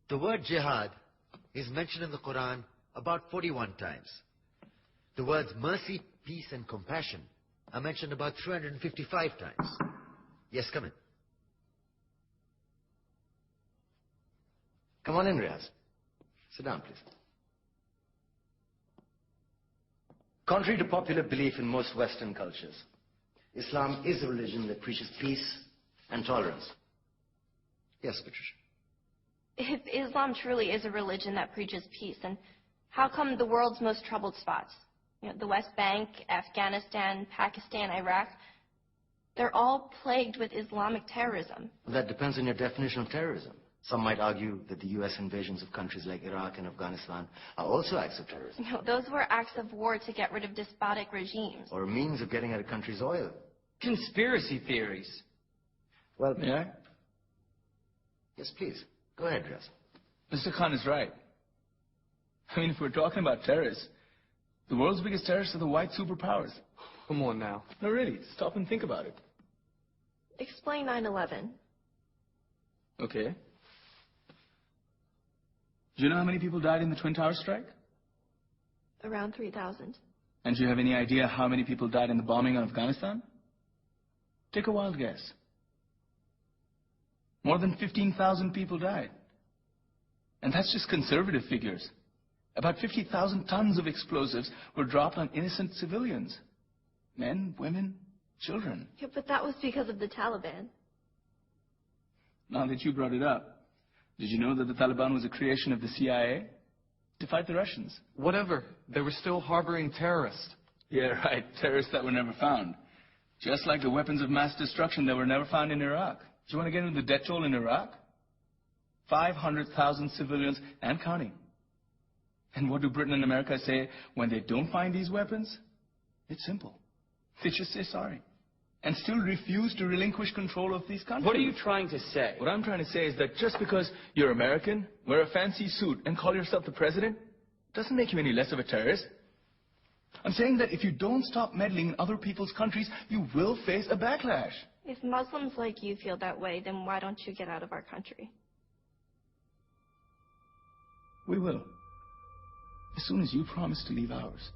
The word jihad is mentioned in the Quran about 41 times. The words mercy, peace, and compassion are mentioned about 355 times. Yes, come in. Come on in, Riaz. Sit down, please. Contrary to popular belief in most Western cultures, Islam is a religion that preaches peace and tolerance. Yes, Patricia. If Islam truly is a religion that preaches peace, then how come the world's most troubled spots, the West Bank, Afghanistan, Pakistan, Iraq, they're all plagued with Islamic terrorism? That depends on your definition of terrorism. Some might argue that the U.S. invasions of countries like Iraq and Afghanistan are also acts of terrorism. Those were acts of war to get rid of despotic regimes. Or a means of getting at a country's oil. Conspiracy theories. Well, May I? Yes, please. Go ahead, Riaz. Mr. Khan is right. I mean, if we're talking about terrorists, the world's biggest terrorists are the white superpowers. Come on now. No, really. Stop and think about it. Explain 9/11. Okay. Do you know how many people died in the Twin Towers strike? Around 3,000. And do you have any idea how many people died in the bombing of Afghanistan? Take a wild guess. More than 15,000 people died. And that's just conservative figures. About 50,000 tons of explosives were dropped on innocent civilians. Men, women, children. Yeah, but that was because of the Taliban. Now that you brought it up, did you know that the Taliban was a creation of the CIA to fight the Russians? Whatever. They were still harboring terrorists. Yeah, right. Terrorists that were never found. Just like the weapons of mass destruction that were never found in Iraq. Do you want to get into the death toll in Iraq? 500,000 civilians and counting. And what do Britain and America say when they don't find these weapons? It's simple. They just say sorry. And still refuse to relinquish control of these countries. What are you trying to say? What I'm trying to say is that just because you're American, wear a fancy suit, and call yourself the president, doesn't make you any less of a terrorist. I'm saying that if you don't stop meddling in other people's countries, you will face a backlash. If Muslims like you feel that way, then why don't you get out of our country? We will. As soon as you promise to leave ours.